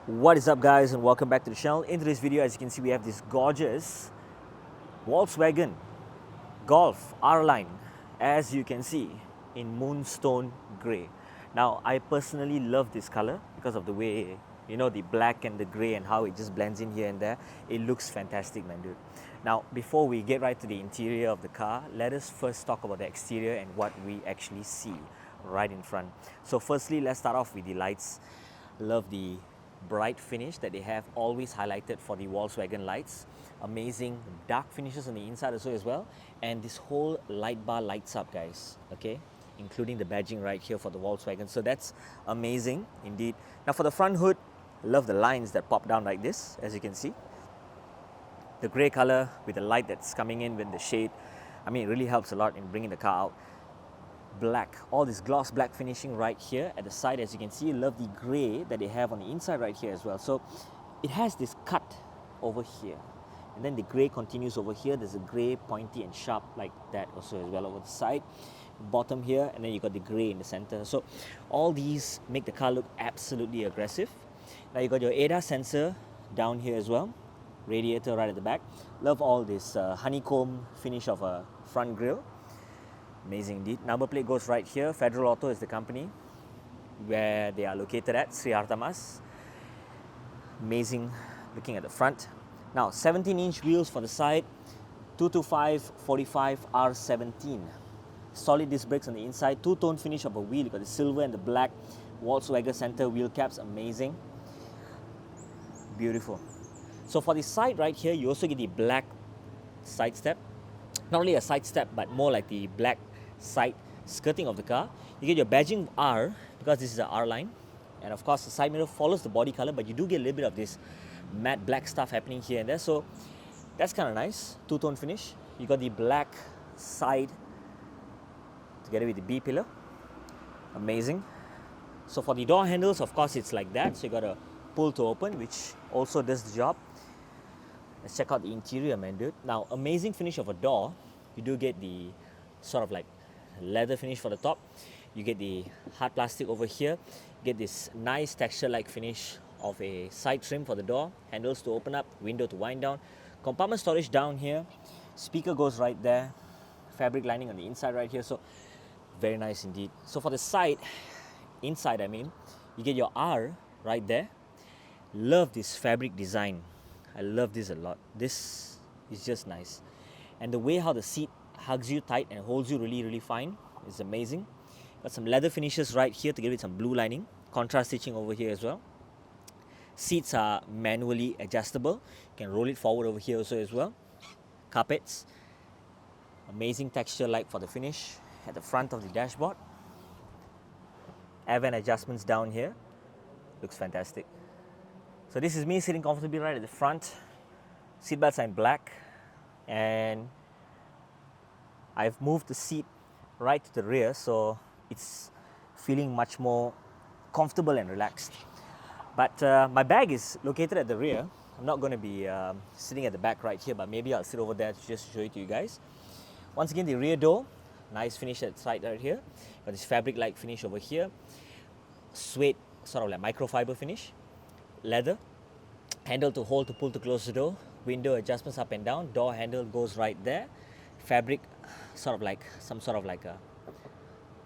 What is up, guys, and welcome back to the channel. In today's video, as you can see, we have this gorgeous Volkswagen Golf R-Line, as you can see, in Moonstone grey. Now, I personally love this color because of the way, the black and the grey and how it just blends in here and there. It looks fantastic, man, dude. Now, before we get right to the interior of the car, let us first talk about the exterior and what we actually see right in front. So firstly, let's start off with the lights. Love the bright finish that they have always highlighted for the Volkswagen lights. Amazing dark finishes on the inside also as well, and this whole light bar lights up, guys, okay, including the badging right here for the Volkswagen. So that's amazing indeed. Now for the front hood, love the lines that pop down like this, as you can see. The grey color with the light that's coming in with the shade, I mean, it really helps a lot in bringing the car out. Black, all this gloss black finishing right here at the side, as you can see. Love the grey that they have on the inside right here as well. So it has this cut over here, and then the grey continues over here. There's a grey pointy and sharp like that also as well over the side, bottom here, and then you got the grey in the center. So all these make the car look absolutely aggressive. Now you got your ADAS sensor down here as well, radiator right at the back. Love all this honeycomb finish of a front grille. Amazing indeed. Number plate goes right here. Federal Auto is the company where they are located at, Sri Hartamas. Amazing looking at the front. Now 17-inch wheels for the side, 225/45 R17. Solid disc brakes on the inside, two-tone finish of a wheel. You got the silver and the black Volkswagen center wheel caps. Amazing. Beautiful. So for the side right here, you also get the black side step. Not only a side step, but more like the black side skirting of the car. You get your badging R, because this is an R line, and of course the side mirror follows the body color, but you do get a little bit of this matte black stuff happening here and there, so that's kind of nice. Two-tone finish. You got the black side together with the B pillar. Amazing. So for the door handles, of course it's like that, so you got a pull to open, which also does the job. Let's check out the interior, man, dude. Now, amazing finish of a door. You do get the sort of like leather finish for the top. You get the hard plastic over here. You get this nice texture-like finish of a side trim for the door. Handles to open up, window to wind down. Compartment storage down here. Speaker goes right there. Fabric lining on the inside right here. So, very nice indeed. So for the side, inside I mean, you get your R right there. Love this fabric design. I love this a lot. This is just nice. And the way how the seat hugs you tight and holds you really, really fine is amazing. Got some leather finishes right here to give it some blue lining. Contrast stitching over here as well. Seats are manually adjustable. You can roll it forward over here also as well. Carpets. Amazing texture like for the finish at the front of the dashboard. Air vent adjustments down here. Looks fantastic. So this is me sitting comfortably right at the front. Seatbelts are in black, and I've moved the seat right to the rear, so it's feeling much more comfortable and relaxed. But my bag is located at the rear. I'm not going to be sitting at the back right here, but maybe I'll sit over there just to show it to you guys. Once again, the rear door, nice finish at the side right here. Got this fabric-like finish over here. Suede, sort of like microfiber finish. Leather, handle to hold to pull to close the door, window adjustments up and down, door handle goes right there. Fabric, sort of like some sort of like a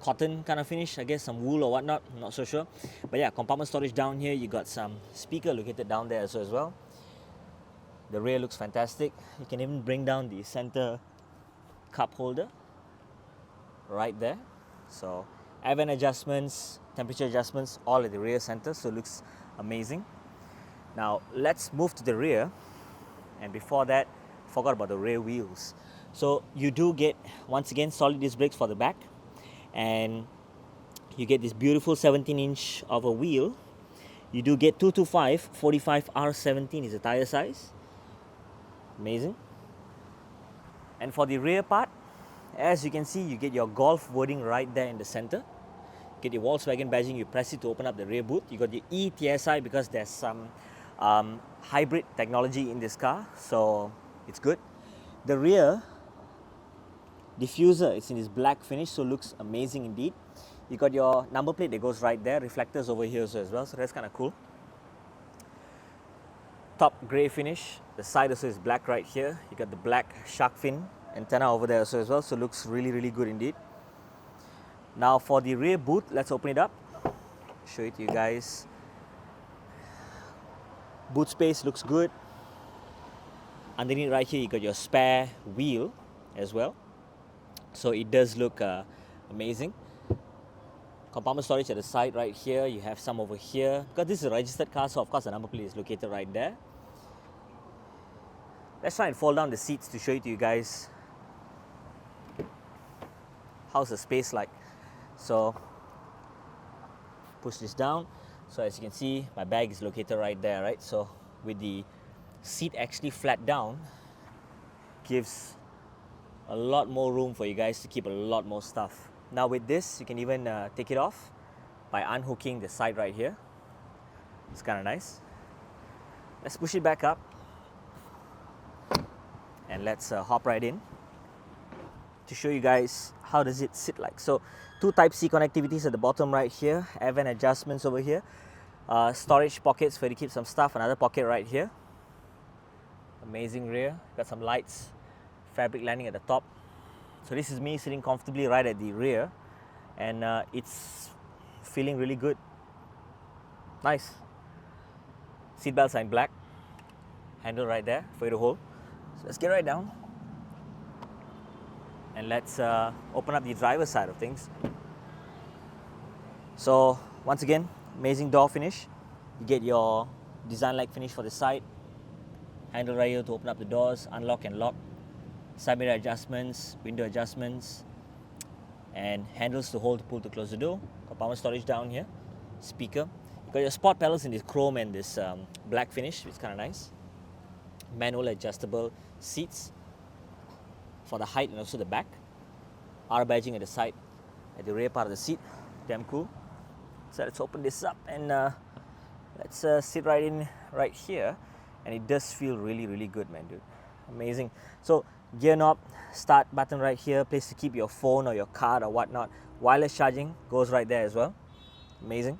cotton kind of finish, I guess, some wool or whatnot, I'm not so sure. But yeah, compartment storage down here. You got some speaker located down there as well. The rear looks fantastic. You can even bring down the center cup holder right there. So air vent adjustments, temperature adjustments, all at the rear center, so it looks amazing. Now let's move to the rear, and before that, forgot about the rear wheels. So you do get, once again, solid disc brakes for the back, and you get this beautiful 17-inch of a wheel. You do get 225/45 R17 is the tire size. Amazing. And for the rear part, as you can see, you get your Golf wording right there in the center. Get your Volkswagen badging, you press it to open up the rear boot. You got the ETSI because there's some hybrid technology in this car, so it's good. The rear diffuser is in this black finish, so looks amazing indeed. You got your number plate that goes right there, reflectors over here also as well, so that's kind of cool. top grey finish. The side also is black right here. You got the black shark fin antenna over there also as well, so looks really good indeed. Now for the rear boot, let's open it up, show it to you guys. Boot space looks good. Underneath right here, you got your spare wheel as well, so it does look amazing. Compartment storage at the side right here. You have some over here. Because this is a registered car, so of course the number plate is located right there. Let's try and fold down the seats to show it to you guys. How's the space like? So push this down. So as you can see, my bag is located right there, right? So with the seat actually flat down, gives a lot more room for you guys to keep a lot more stuff. Now with this, you can even take it off by unhooking the side right here. It's kind of nice. Let's push it back up and let's hop right in to show you guys how does it sit like. So two Type-C connectivities at the bottom right here, air vent adjustments over here, storage pockets where you keep some stuff, another pocket right here. Amazing rear, got some lights, fabric lining at the top. So this is me sitting comfortably right at the rear, and it's feeling really good. Nice. Seat belts are in black. Handle right there for you to hold. So let's get right down. And let's open up the driver's side of things. So once again, amazing door finish. You get your design-like finish for the side. Handle right here to open up the doors, unlock and lock. Side mirror adjustments, window adjustments, and handles to hold to pull to close the door. Compartment storage down here. Speaker. You got your sport pedals in this chrome and this black finish, which is kind of nice. Manual adjustable seats for the height and also the back. R badging at the side, at the rear part of the seat. Damn cool. So let's open this up and let's sit right in right here. And it does feel really good, man, dude. Amazing. So gear knob, start button right here, place to keep your phone or your card or whatnot. Wireless charging goes right there as well. Amazing.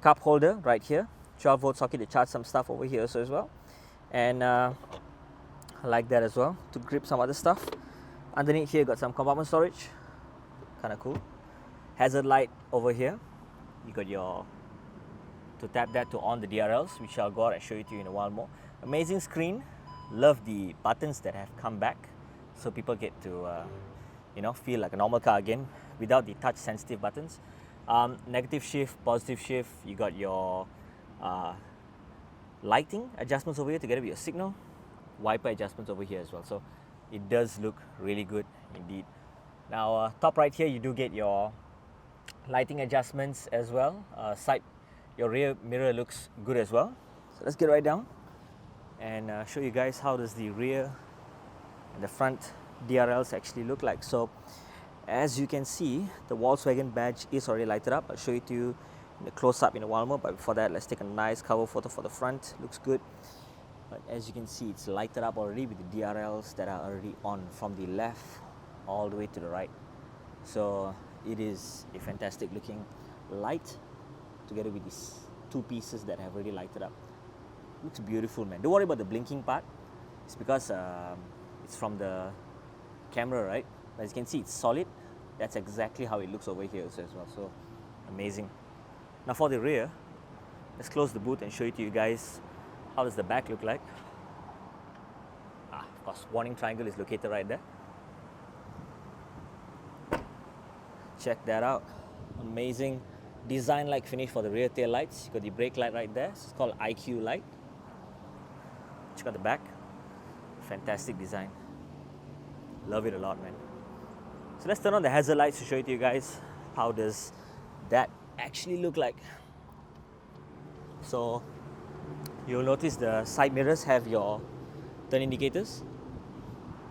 Cup holder right here, 12-volt socket to charge some stuff over here also as well. And I like that as well, to grip some other stuff. Underneath here got some compartment storage, kind of cool. Hazard light over here. You got your, to tap that to on the DRLs, which I'll go out and show it to you in a while more. Amazing screen. Love the buttons that have come back, so people get to feel like a normal car again without the touch sensitive buttons. Negative shift, positive shift. You got your lighting adjustments over here together with your signal. Wiper adjustments over here as well. So it does look really good indeed. Now top right here, you do get your lighting adjustments as well. Your rear mirror looks good as well. So let's get right down and show you guys how does the rear and the front DRLs actually look like. So as you can see, the Volkswagen badge is already lighted up. I'll show it to you in a close-up in a while more, but before that, let's take a nice cover photo for the front. Looks good. But as you can see, it's lighted up already with the DRLs that are already on from the left all the way to the right. So it is a fantastic looking light together with these two pieces that have already lighted up. Looks beautiful, man. Don't worry about the blinking part. It's because it's from the camera, right? But as you can see, it's solid. That's exactly how it looks over here as well. So amazing. Now for the rear, let's close the boot and show it to you guys. How does the back look like? Of course, warning triangle is located right there. Check that out. Amazing design-like finish for the rear tail lights. You got the brake light right there. It's called IQ light. Check out the back. Fantastic design. Love it a lot, man. So let's turn on the hazard lights to show it to you guys. How does that actually look like? So you'll notice the side mirrors have your turn indicators,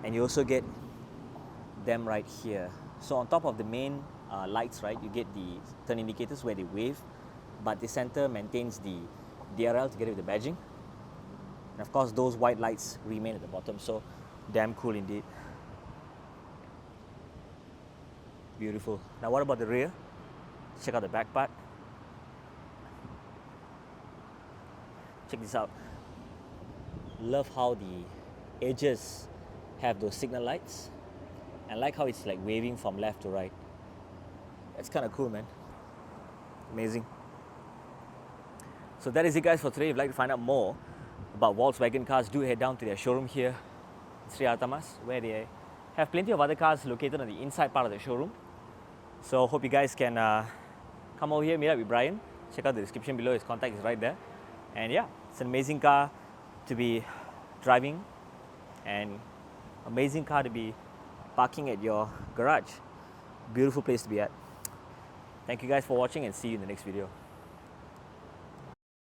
and you also get them right here. So on top of the main lights, right, you get the turn indicators where they wave, but the center maintains the DRL together with the badging. And of course, those white lights remain at the bottom. So damn cool indeed. Beautiful. Now what about the rear? Check out the back part. Check this out. Love how the edges have those signal lights, and like how it's like waving from left to right. That's kind of cool, man. Amazing. So that is it, guys, for today. If you'd like to find out more about Volkswagen cars, do head down to their showroom here in Sri Hartamas, where they have plenty of other cars located on the inside part of the showroom. So hope you guys can come over here, meet up with Brian. Check out the description below, his contact is right there. And yeah, it's an amazing car to be driving and amazing car to be parking at your garage. Beautiful place to be at. Thank you guys for watching, and see you in the next video.